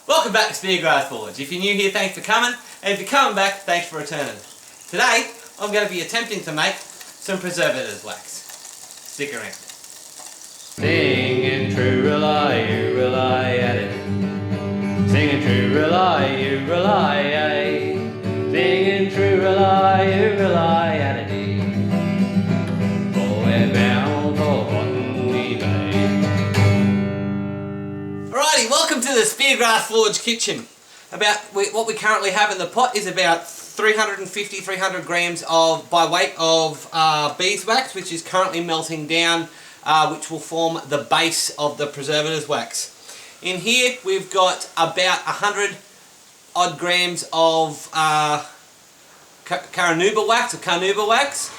Welcome back to Speargrass Forge. If you're new here, thanks for coming, and if you're coming back, thanks for returning. Today, I'm going to be attempting to make some Preservative Wax. Stick around. Singing true, rely, you rely at it. Singing true, rely, you rely at it. Singing true, rely, you rely at it. For we're bound for Botany Bay. Alrighty, welcome to the Speargrass Forge kitchen. What we currently have in the pot is about 300 grams by weight of beeswax, which is currently melting down, which will form the base of the Preservative Wax. In here we've got about 100 odd grams of Carnauba Wax,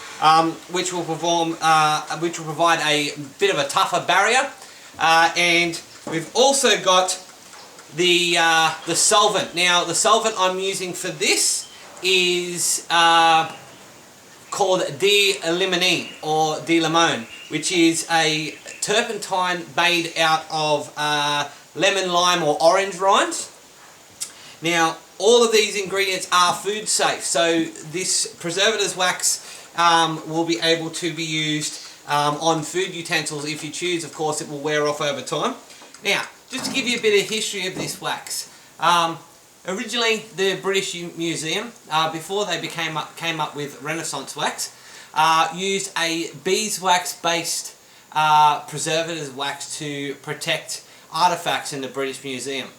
which will provide a bit of a tougher barrier, and we've also got the solvent. Now the solvent I'm using for this is called D-Limonene or D-Limonene, which is a turpentine made out of lemon, lime or orange rinds. Now all of these ingredients are food safe, so this Preservative Wax will be able to be used on food utensils if you choose. Of course, it will wear off over time. Now, just to give you a bit of history of this wax. Originally, the British Museum, before they came up with Renaissance wax, used a beeswax-based preservative wax to protect artifacts in the British Museum.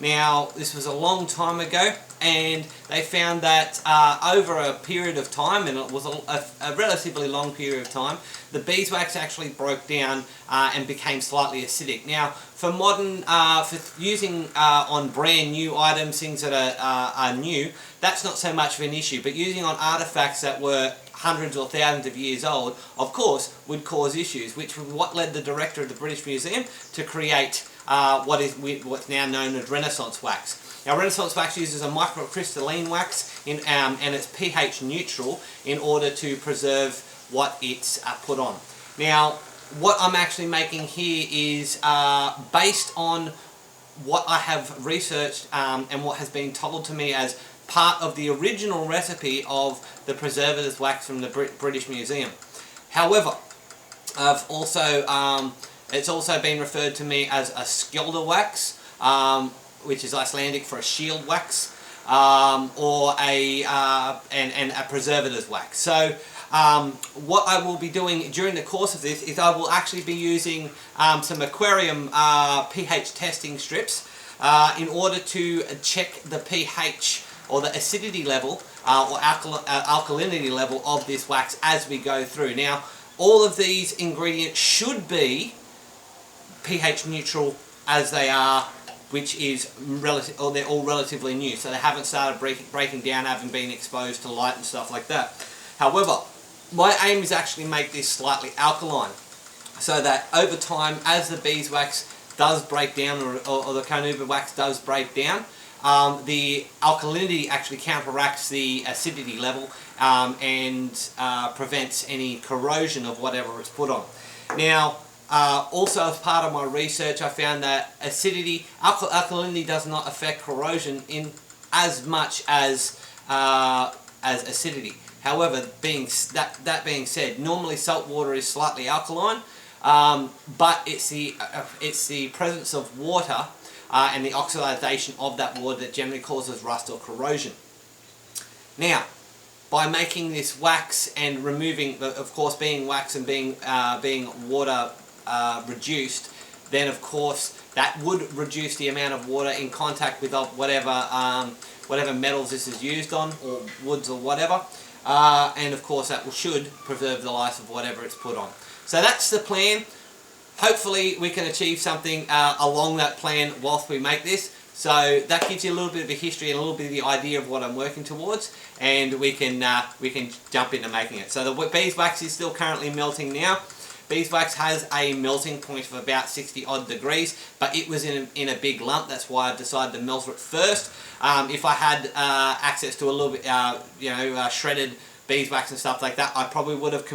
Now, this was a long time ago, and they found that over a period of time, and it was a relatively long period of time, the beeswax actually broke down and became slightly acidic. Now, for modern, for using on brand new items, things that are new, that's not so much of an issue, but using on artifacts that were hundreds or thousands of years old, of course, would cause issues, which was what led the director of the British Museum to create what's now known as Renaissance wax. Now, Renaissance wax uses a microcrystalline wax and it's pH neutral in order to preserve what it's put on. Now, what I'm actually making here is based on what I have researched and what has been told to me as part of the original recipe of the Preservative Wax from the British Museum. However, it's also been referred to me as a skjelder wax, which is Icelandic for a shield wax, or a preservative wax. So what I will be doing during the course of this is I will actually be using some aquarium pH testing strips in order to check the pH or the acidity level or alkalinity level of this wax as we go through. Now, all of these ingredients should be pH neutral as they are, which is they're all relatively new, so they haven't started breaking down, haven't been exposed to light and stuff like that. However, my aim is actually make this slightly alkaline, so that over time, as the beeswax does break down, or the Carnauba wax does break down, the alkalinity actually counteracts the acidity level and prevents any corrosion of whatever it's put on. Now, also as part of my research, I found that alkalinity does not affect corrosion in as much as acidity. However, that being said, normally salt water is slightly alkaline, but it's the presence of water and the oxidation of that water that generally causes rust or corrosion. Now, by making this wax and removing, of course, being wax and being water reduced, then of course that would reduce the amount of water in contact with whatever metals this is used on, or woods or whatever, and of course that should preserve the life of whatever it's put on. So that's the plan. Hopefully we can achieve something along that plan whilst we make this. So that gives you a little bit of a history and a little bit of the idea of what I'm working towards, and we can jump into making it. So the beeswax is still currently melting now. Beeswax has a melting point of about 60 odd degrees, but it was in a big lump. That's why I decided to melt it first. If I had access to a little bit, shredded beeswax and stuff like that, I probably would have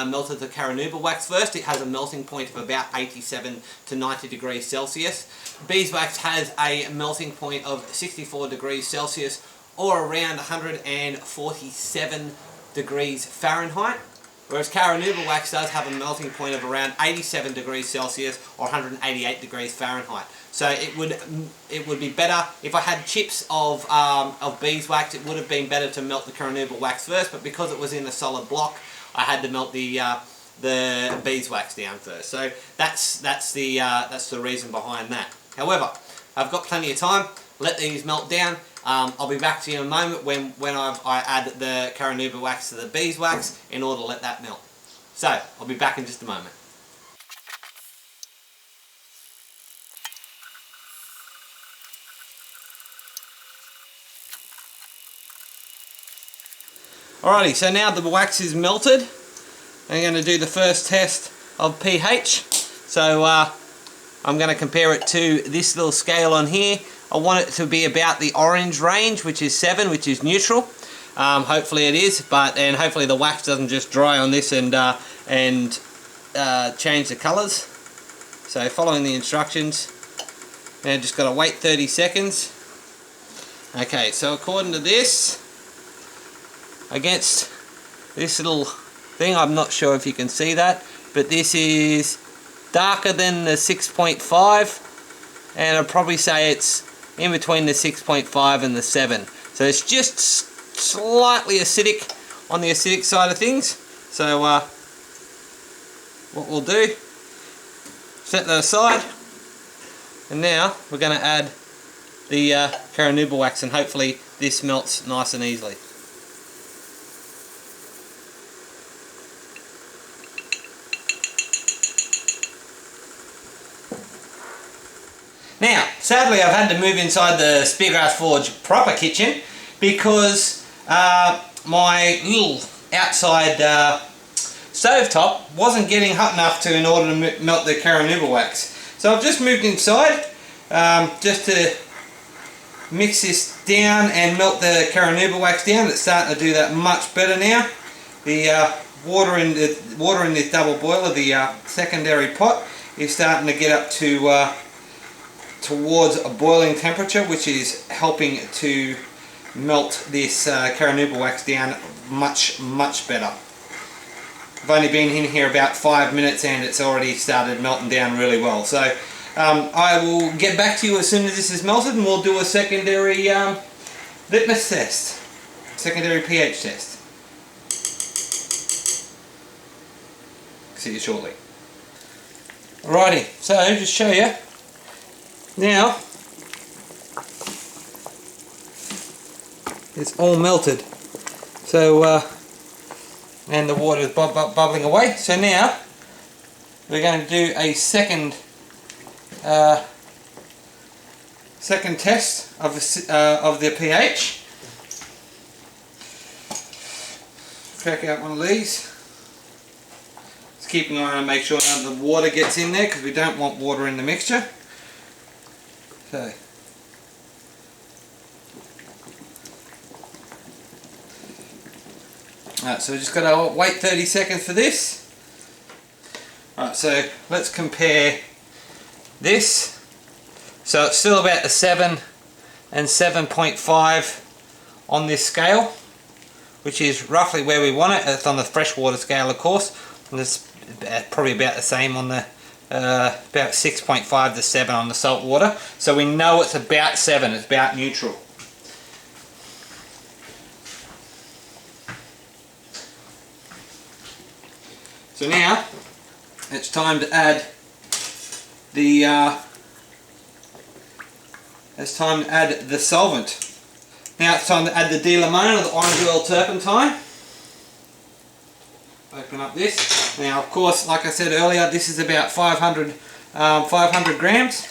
melted the Carnauba wax first. It has a melting point of about 87 to 90 degrees Celsius. Beeswax has a melting point of 64 degrees Celsius or around 147 degrees Fahrenheit. Whereas Carnauba wax does have a melting point of around 87 degrees Celsius or 188 degrees Fahrenheit. So it would be better if I had chips of beeswax. It would have been better to melt the Carnauba wax first, but because it was in a solid block, I had to melt the beeswax down first. So that's the reason behind that. However, I've got plenty of time. Let these melt down. I'll be back to you in a moment when I add the Carnauba wax to the beeswax in order to let that melt. So I'll be back in just a moment. Alrighty, so now the wax is melted, I'm going to do the first test of pH. So I'm going to compare it to this little scale on here. I want it to be about the orange range, which is 7, which is neutral. Hopefully it is, and hopefully the wax doesn't just dry on this and change the colours. So following the instructions, now just got to wait 30 seconds. Okay, so according to this, against this little thing, I'm not sure if you can see that, but this is darker than the 6.5, and I'd probably say it's in between the 6.5 and the 7. So it's just slightly acidic on the acidic side of things. So what we'll do, set that aside, and now we're going to add the Carnauba wax, and hopefully this melts nice and easily. Now, sadly I've had to move inside the Speargrass Forge proper kitchen because my little outside stovetop wasn't getting hot enough in order to melt the Carnauba wax. So I've just moved inside just to mix this down and melt the Carnauba wax down. It's starting to do that much better now. The water in this double boiler, the secondary pot, is starting to get up to towards a boiling temperature, which is helping to melt this Carnauba wax down much better. I've only been in here about 5 minutes and it's already started melting down really well. So I will get back to you as soon as this is melted, and we'll do a secondary litmus test, secondary pH test. See you shortly. Alrighty, so just show you. Now, it's all melted, so and the water is bubbling away. So now we're going to do a second test of the pH. Crack out one of these. Just keep an eye on, make sure none of the water gets in there, because we don't want water in the mixture. Okay. Alright, so we just got to wait 30 seconds for this. Alright, so let's compare this. So it's still about the 7 and 7.5 on this scale, which is roughly where we want it. It's on the freshwater scale, of course, and it's probably about the same on the about 6.5 to 7 on the salt water. So we know it's about 7, it's about neutral. So now it's time to add the solvent. Now it's time to add the D-Limonene, or the orange oil turpentine. Open up this. Now, of course, like I said earlier, this is about 500 grams.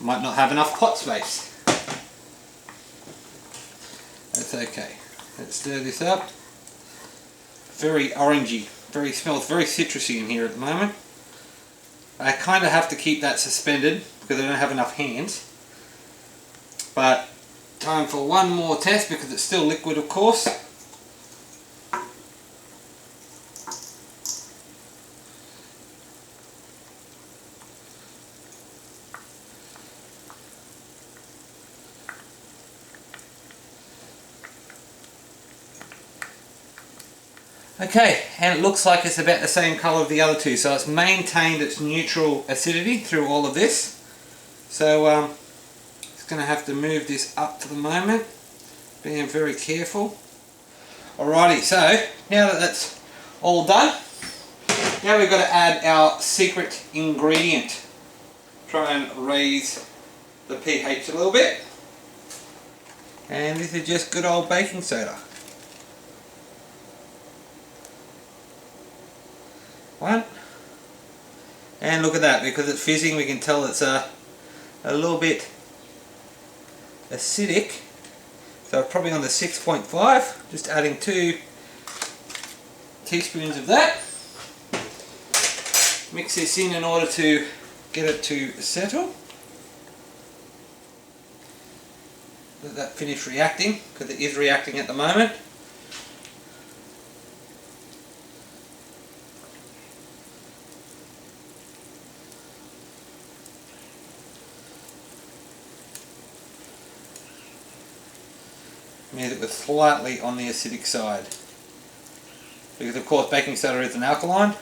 Might not have enough pot space. That's okay. Let's stir this up. Very orangey. Smells very citrusy in here at the moment. I kind of have to keep that suspended because I don't have enough hands. But time for one more test because it's still liquid, of course. Okay, and it looks like it's about the same colour of the other two, so it's maintained its neutral acidity through all of this. So just going to have to move this up for the moment, being very careful. Alrighty, so now that that's all done, now we've got to add our secret ingredient. Try and raise the pH a little bit. And this is just good old baking soda. One, and look at that, because it's fizzing we can tell it's a little bit acidic, so probably on the 6.5, just adding 2 teaspoons of that. Mix this in order to get it to settle. Let that finish reacting, because it is reacting at the moment. Means it was slightly on the acidic side, because of course baking soda is an alkaline.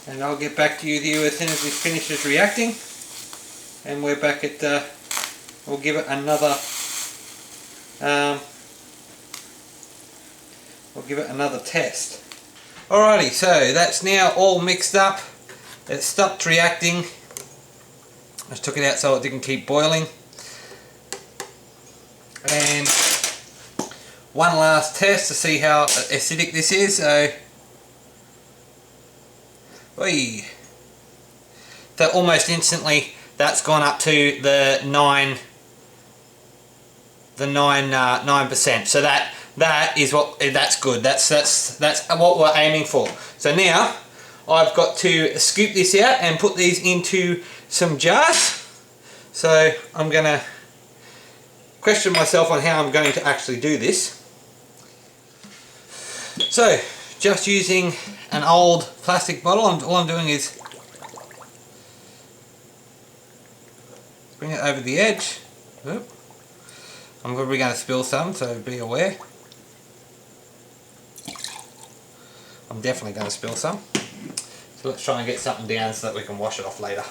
And I'll get back to you as soon as this finishes reacting, and we're back at we'll give it another test. Alrighty, so that's now all mixed up. It stopped reacting. I just took it out so it didn't keep boiling. And one last test to see how acidic this is. So, so almost instantly that's gone up to the 9%. So that is that's good. That's what we're aiming for. So now I've got to scoop this out and put these into some jars. So I'm going to question myself on how I'm going to actually do this. So just using an old plastic bottle, all I'm doing is bring it over the edge. Oop. I'm probably going to spill some, so be aware. I'm definitely going to spill some. So let's try and get something down so that we can wash it off later.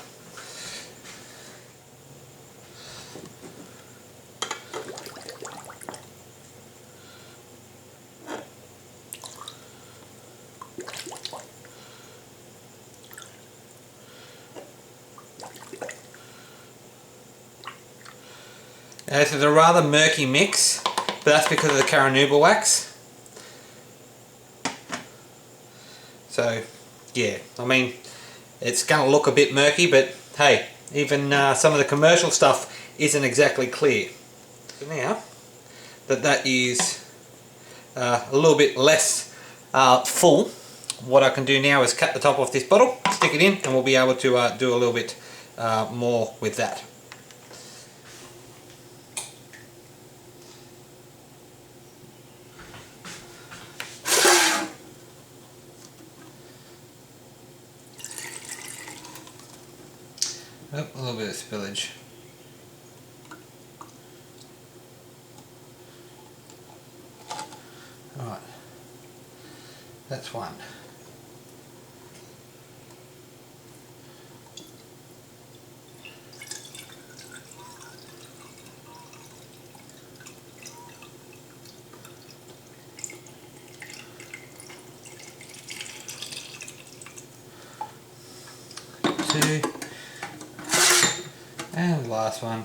Now this is a rather murky mix, but that's because of the Carnauba wax. So yeah, I mean, it's going to look a bit murky, but hey, even some of the commercial stuff isn't exactly clear. So now that is a little bit less full, what I can do now is cut the top off this bottle, stick it in, and we'll be able to do a little bit more with that. Oh, a little bit of spillage. Alright, that's one. Two. And the last one.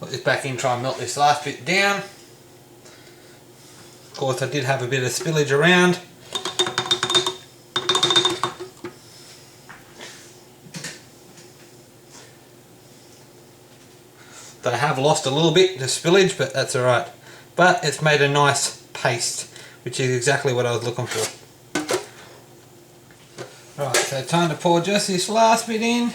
Put this back in, try and melt this last bit down. Of course I did have a bit of spillage around. I have lost a little bit of spillage, but that's alright. but it's made a nice paste, which is exactly what I was looking for. Right, so time to pour just this last bit in.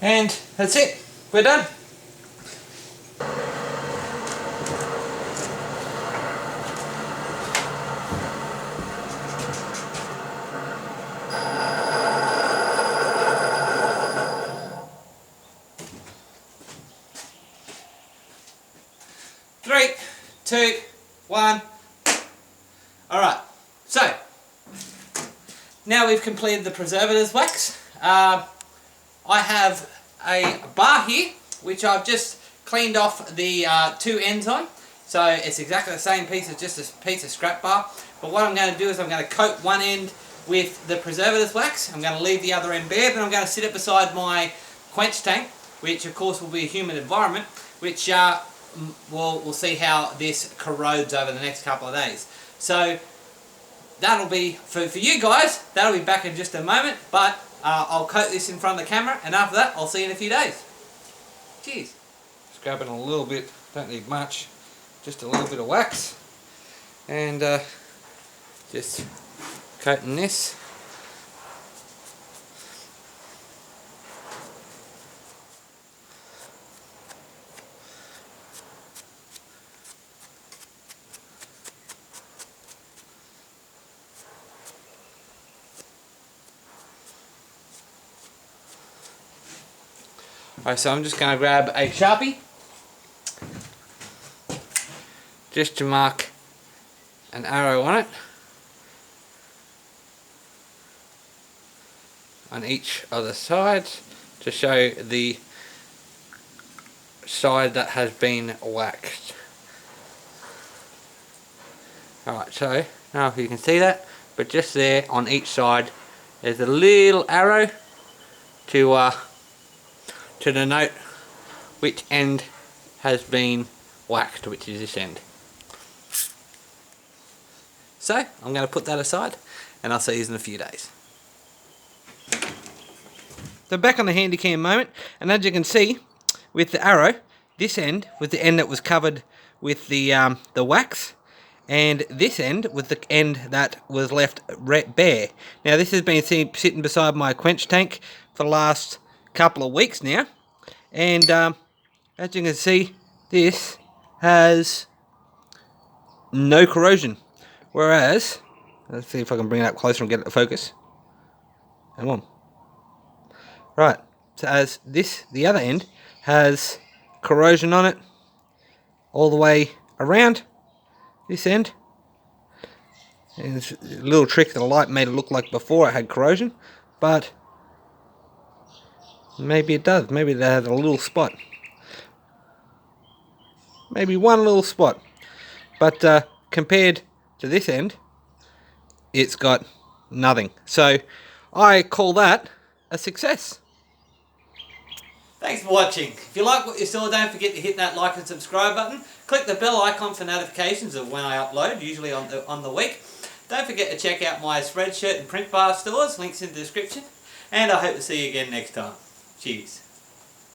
And that's it, we're done. Three, two, one. Alright, so now we've completed the Preservators Wax. I have a bar here which I've just cleaned off the two ends on, so it's exactly the same piece, it's just a piece of scrap bar. But what I'm going to do is I'm going to coat one end with the Preservators Wax, I'm going to leave the other end bare, then I'm going to sit it beside my quench tank, which of course will be a humid environment, which we'll see how this corrodes over the next couple of days. So that'll be, for you guys, that'll be back in just a moment, but I'll coat this in front of the camera, and after that I'll see you in a few days. Cheers. Just grabbing a little bit, don't need much, just a little bit of wax, and just coating this. Alright, so I'm just going to grab a Sharpie just to mark an arrow on it on each of the sides to show the side that has been waxed. Alright, so now if you can see that, but just there on each side there's a little arrow to denote which end has been waxed, which is this end. So I'm going to put that aside and I'll see you in a few days. So back on the handy cam moment, and as you can see with the arrow, this end was the end that was covered with the wax, and this end was the end that was left bare. Now this has been sitting beside my quench tank for the last couple of weeks now, and as you can see, this has no corrosion, whereas, let's see if I can bring it up closer and get it to focus. Come on. Right, so as this, the other end has corrosion on it all the way around this end. And it's a little trick that the light made it look like before it had corrosion, but maybe it does. Maybe it has a little spot. Maybe one little spot. But compared to this end, it's got nothing. So I call that a success. Thanks for watching. If you like what you saw, don't forget to hit that like and subscribe button. Click the bell icon for notifications of when I upload, usually on the week. Don't forget to check out my Spreadshirt and print bar stores, links in the description. And I hope to see you again next time. Cheers.